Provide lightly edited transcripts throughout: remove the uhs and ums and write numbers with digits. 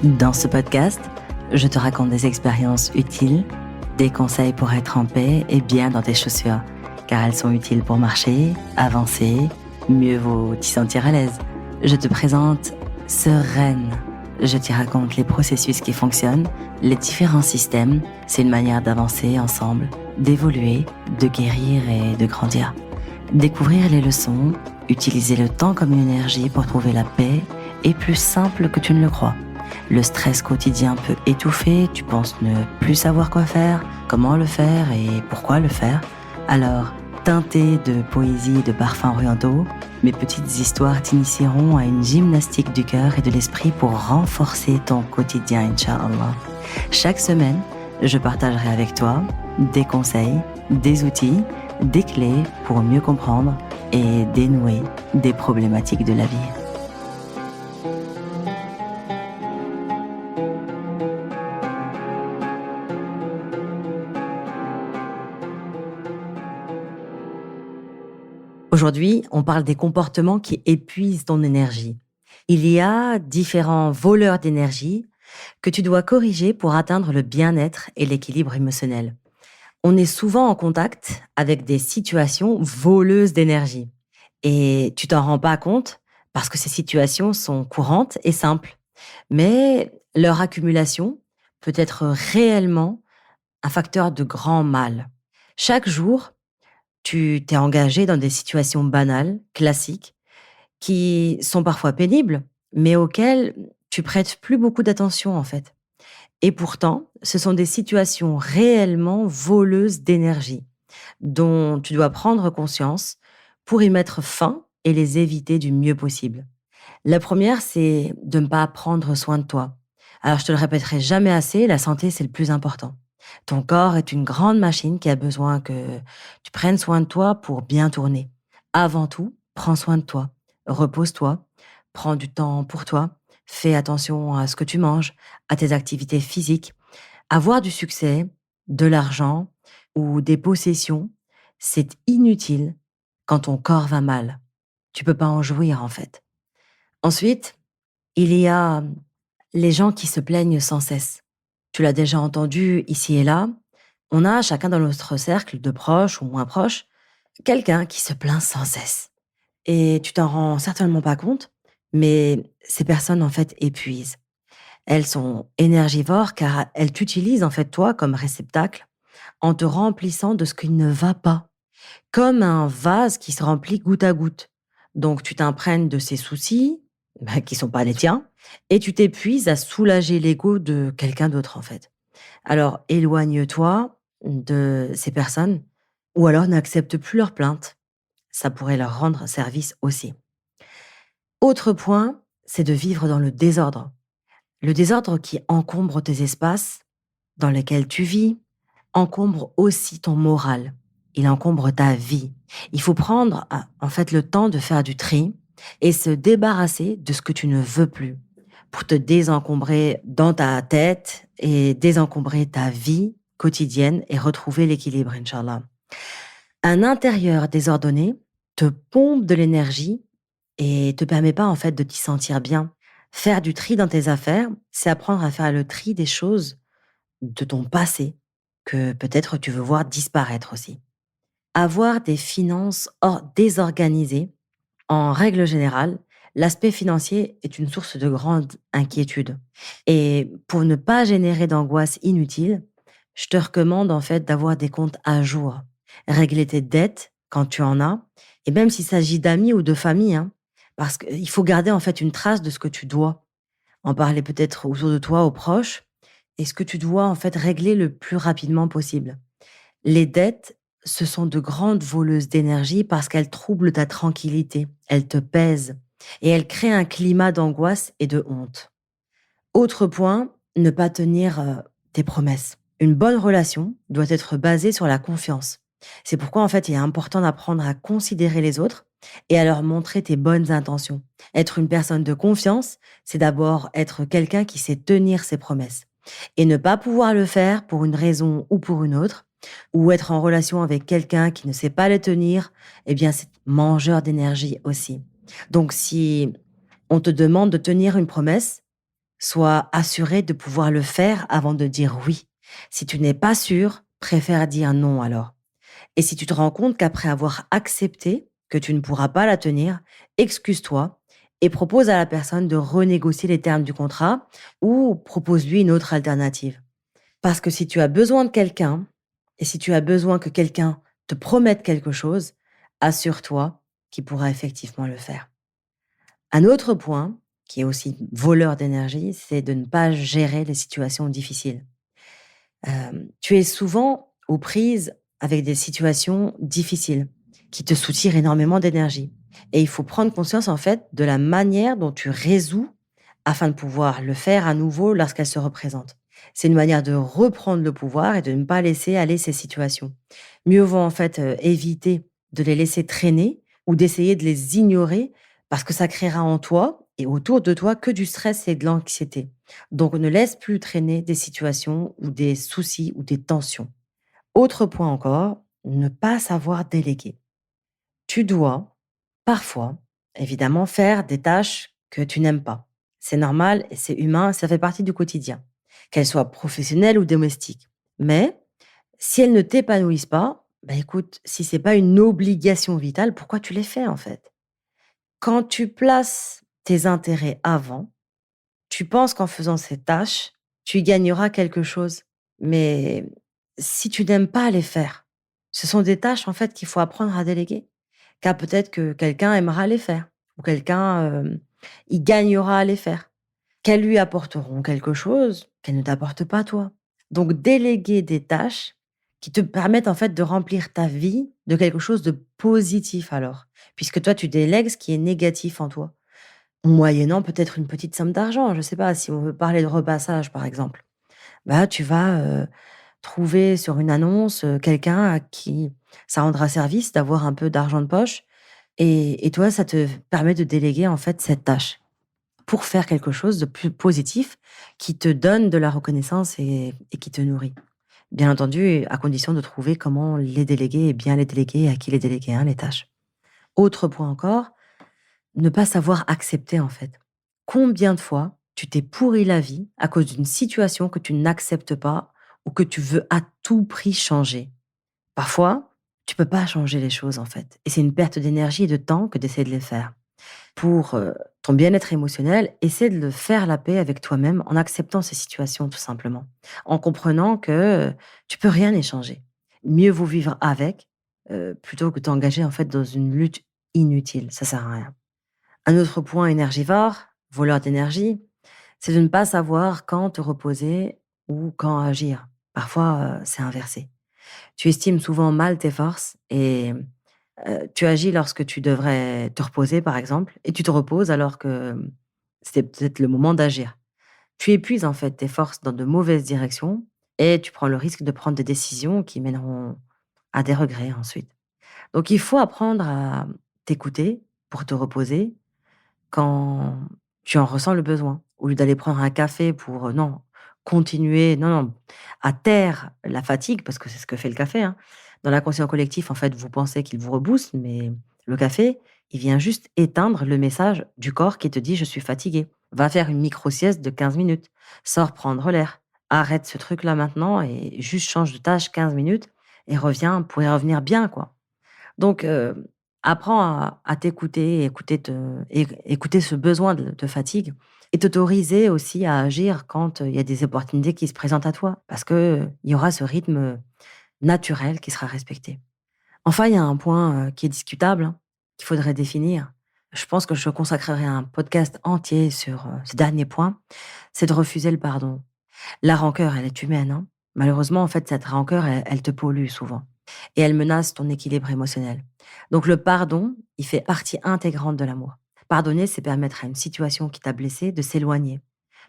Dans ce podcast, je te raconte des expériences utiles, des conseils pour être en paix et bien dans tes chaussures, car elles sont utiles pour marcher, avancer, mieux vaut t'y sentir à l'aise. Je te présente Sereine. Je t'y raconte les processus qui fonctionnent, les différents systèmes. C'est une manière d'avancer ensemble, d'évoluer, de guérir et de grandir. Découvrir les leçons, utiliser le temps comme une énergie pour trouver la paix est plus simple que tu ne le crois. Le stress quotidien peut étouffer, tu penses ne plus savoir quoi faire, comment le faire et pourquoi le faire. Alors, teinté de poésie et de parfums orientaux, mes petites histoires t'initieront à une gymnastique du cœur et de l'esprit pour renforcer ton quotidien, Inch'Allah. Chaque semaine, je partagerai avec toi des conseils, des outils, des clés pour mieux comprendre et dénouer des problématiques de la vie. Aujourd'hui, on parle des comportements qui épuisent ton énergie. Il y a différents voleurs d'énergie que tu dois corriger pour atteindre le bien-être et l'équilibre émotionnel. On est souvent en contact avec des situations voleuses d'énergie et tu t'en rends pas compte parce que ces situations sont courantes et simples. Mais leur accumulation peut être réellement un facteur de grand mal. Chaque jour, tu t'es engagé dans des situations banales, classiques, qui sont parfois pénibles, mais auxquelles tu prêtes plus beaucoup d'attention en fait. Et pourtant, ce sont des situations réellement voleuses d'énergie, dont tu dois prendre conscience pour y mettre fin et les éviter du mieux possible. La première, c'est de ne pas prendre soin de toi. Alors, je te le répéterai jamais assez, la santé, c'est le plus important. Ton corps est une grande machine qui a besoin que tu prennes soin de toi pour bien tourner. Avant tout, prends soin de toi. Repose-toi. Prends du temps pour toi. Fais attention à ce que tu manges, à tes activités physiques. Avoir du succès, de l'argent ou des possessions, c'est inutile quand ton corps va mal. Tu peux pas en jouir en fait. Ensuite, il y a les gens qui se plaignent sans cesse. Tu l'as déjà entendu ici et là. On a, chacun dans notre cercle de proches ou moins proches, quelqu'un qui se plaint sans cesse. Et tu t'en rends certainement pas compte, mais ces personnes, en fait, épuisent. Elles sont énergivores car elles t'utilisent, en fait, toi, comme réceptacle, en te remplissant de ce qui ne va pas. Comme un vase qui se remplit goutte à goutte. Donc tu t'imprègnes de ces soucis, qui sont pas les tiens, et tu t'épuises à soulager l'ego de quelqu'un d'autre en fait. Alors éloigne-toi de ces personnes ou alors n'accepte plus leurs plaintes. Ça pourrait leur rendre service aussi. Autre point, c'est de vivre dans le désordre. Le désordre qui encombre tes espaces dans lesquels tu vis, encombre aussi ton moral. Il encombre ta vie. Il faut prendre, en fait, le temps de faire du tri et se débarrasser de ce que tu ne veux plus pour te désencombrer dans ta tête et désencombrer ta vie quotidienne et retrouver l'équilibre, Inch'Allah. Un intérieur désordonné te pompe de l'énergie et te permet pas, en fait, de t'y sentir bien. Faire du tri dans tes affaires, c'est apprendre à faire le tri des choses de ton passé que peut-être tu veux voir disparaître aussi. Avoir des finances désorganisées, en règle générale, l'aspect financier est une source de grande inquiétude. Et pour ne pas générer d'angoisse inutile, je te recommande en fait d'avoir des comptes à jour. Régler tes dettes quand tu en as, et même s'il s'agit d'amis ou de famille, hein, parce qu'il faut garder en fait une trace de ce que tu dois. En parler peut-être autour de toi, aux proches, et ce que tu dois en fait régler le plus rapidement possible. Les dettes, ce sont de grandes voleuses d'énergie parce qu'elles troublent ta tranquillité, elles te pèsent et elles créent un climat d'angoisse et de honte. Autre point, ne pas tenir tes promesses. Une bonne relation doit être basée sur la confiance. C'est pourquoi en fait il est important d'apprendre à considérer les autres et à leur montrer tes bonnes intentions. Être une personne de confiance, c'est d'abord être quelqu'un qui sait tenir ses promesses. Et ne pas pouvoir le faire pour une raison ou pour une autre, ou être en relation avec quelqu'un qui ne sait pas les tenir, eh bien c'est mangeur d'énergie aussi. Donc si on te demande de tenir une promesse, Sois assuré de pouvoir le faire avant de dire oui. Si tu n'es pas sûr, préfère dire non alors. Et si tu te rends compte qu'après avoir accepté que tu ne pourras pas la tenir, excuse-toi et propose à la personne de renégocier les termes du contrat ou propose-lui une autre alternative. Parce que si tu as besoin de quelqu'un et si tu as besoin que quelqu'un te promette quelque chose, assure-toi qu'il pourra effectivement le faire. Un autre point, qui est aussi voleur d'énergie, c'est de ne pas gérer les situations difficiles. Tu es souvent aux prises avec des situations difficiles qui te soutirent énormément d'énergie et il faut prendre conscience, en fait, de la manière dont tu résous afin de pouvoir le faire à nouveau lorsqu'elles se représentent. C'est une manière de reprendre le pouvoir et de ne pas laisser aller ces situations. Mieux vaut, en fait, éviter de les laisser traîner ou d'essayer de les ignorer parce que ça créera en toi et autour de toi que du stress et de l'anxiété. Donc ne laisse plus traîner des situations ou des soucis ou des tensions. Autre point encore, ne pas savoir déléguer. Tu dois, parfois, évidemment, faire des tâches que tu n'aimes pas. C'est normal et c'est humain, ça fait partie du quotidien, qu'elles soient professionnelles ou domestiques. Mais si elles ne t'épanouissent pas, bah écoute, si c'est pas une obligation vitale, pourquoi tu les fais en fait? Quand tu places tes intérêts avant, tu penses qu'en faisant ces tâches, tu y gagneras quelque chose. Mais si tu n'aimes pas les faire, ce sont des tâches en fait qu'il faut apprendre à déléguer. Car peut-être que quelqu'un aimera les faire ou quelqu'un y gagnera à les faire. Qu'elles lui apporteront quelque chose qu'elles ne t'apportent pas toi. Donc déléguer des tâches qui te permettent en fait de remplir ta vie de quelque chose de positif alors. Puisque toi tu délègues ce qui est négatif en toi. Moyennant peut-être une petite somme d'argent, je sais pas, si on veut parler de repassage, par exemple. Bah, tu vas, trouver sur une annonce, quelqu'un à qui ça rendra service d'avoir un peu d'argent de poche et toi, ça te permet de déléguer, en fait, cette tâche pour faire quelque chose de plus positif qui te donne de la reconnaissance et qui te nourrit. Bien entendu, à condition de trouver comment les déléguer et bien les déléguer et à qui les déléguer, hein, les tâches. Autre point encore, ne pas savoir accepter, en fait. Combien de fois tu t'es pourri la vie à cause d'une situation que tu n'acceptes pas ou que tu veux à tout prix changer? Parfois, tu peux pas changer les choses, en fait, et c'est une perte d'énergie et de temps que d'essayer de les faire. Pour, ton bien-être émotionnel, essaie de le faire la paix avec toi-même en acceptant ces situations, tout simplement. En comprenant que, tu peux rien y changer. Mieux vaut vivre avec, plutôt que t'engager, en fait, dans une lutte inutile. Ça sert à rien. Un autre point énergivore, voleur d'énergie, c'est de ne pas savoir quand te reposer ou quand agir. Parfois, c'est inversé. Tu estimes souvent mal tes forces et tu agis lorsque tu devrais te reposer, par exemple, et tu te reposes alors que c'était peut-être le moment d'agir. Tu épuises en fait tes forces dans de mauvaises directions et tu prends le risque de prendre des décisions qui mèneront à des regrets ensuite. Donc il faut apprendre à t'écouter pour te reposer quand tu en ressens le besoin. Au lieu d'aller prendre un café pour, non, continuer, non, non, à taire la fatigue, parce que c'est ce que fait le café, hein. Dans l'inconscient collectif, en fait, vous pensez qu'il vous rebooste, mais le café, il vient juste éteindre le message du corps qui te dit: «Je suis fatigué». Va faire une micro-sieste de 15 minutes. Sors prendre l'air. Arrête ce truc-là maintenant et juste change de tâche 15 minutes et reviens pour y revenir bien, quoi. Donc, apprends à t'écouter, écouter ce besoin de fatigue et t'autoriser aussi à agir quand, il y a des opportunités qui se présentent à toi. Parce que, il y aura ce rythme, naturel qui sera respecté. Enfin, il y a un point, qui est discutable, hein, qu'il faudrait définir. Je pense que je consacrerai un podcast entier sur, ce dernier point, c'est de refuser le pardon. La rancœur, elle est humaine, hein. Malheureusement, en fait, cette rancœur, elle te pollue souvent et elle menace ton équilibre émotionnel. Donc le pardon, il fait partie intégrante de l'amour. Pardonner, c'est permettre à une situation qui t'a blessé de s'éloigner.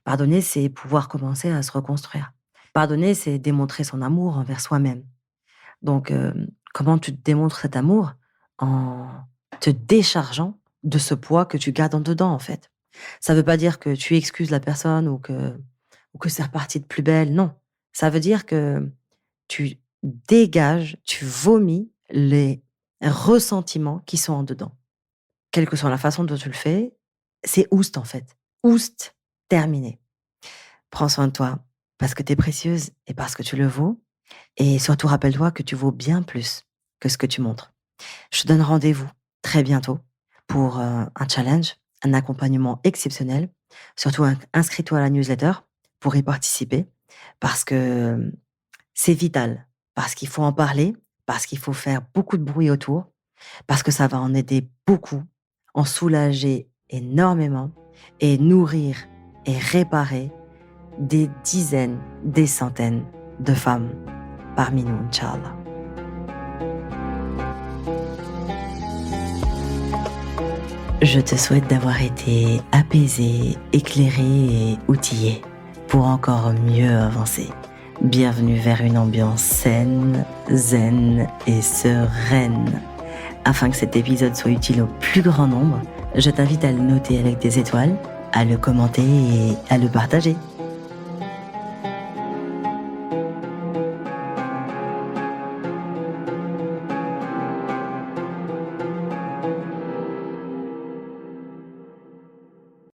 Pardonner, c'est pouvoir commencer à se reconstruire. Pardonner, c'est démontrer son amour envers soi-même. Donc, comment tu te démontres cet amour? En te déchargeant de ce poids que tu gardes en dedans, en fait. Ça veut pas dire que tu excuses la personne ou que c'est reparti de plus belle, non. Ça veut dire que tu dégages, tu vomis les ressentiments qui sont en dedans. Quelle que soit la façon dont tu le fais, c'est oust, en fait. Oust, terminé. Prends soin de toi parce que tu es précieuse et parce que tu le vaux. Et surtout, rappelle-toi que tu vaux bien plus que ce que tu montres. Je te donne rendez-vous très bientôt pour un challenge, un accompagnement exceptionnel. Surtout, inscris-toi à la newsletter pour y participer parce que c'est vital, parce qu'il faut en parler, parce qu'il faut faire beaucoup de bruit autour, parce que ça va en aider beaucoup, en soulager énormément et nourrir et réparer des dizaines, des centaines de femmes parmi nous, Inch'Allah. Je te souhaite d'avoir été apaisé, éclairé et outillé pour encore mieux avancer. Bienvenue vers une ambiance saine, zen et sereine. Afin que cet épisode soit utile au plus grand nombre, je t'invite à le noter avec des étoiles, à le commenter et à le partager.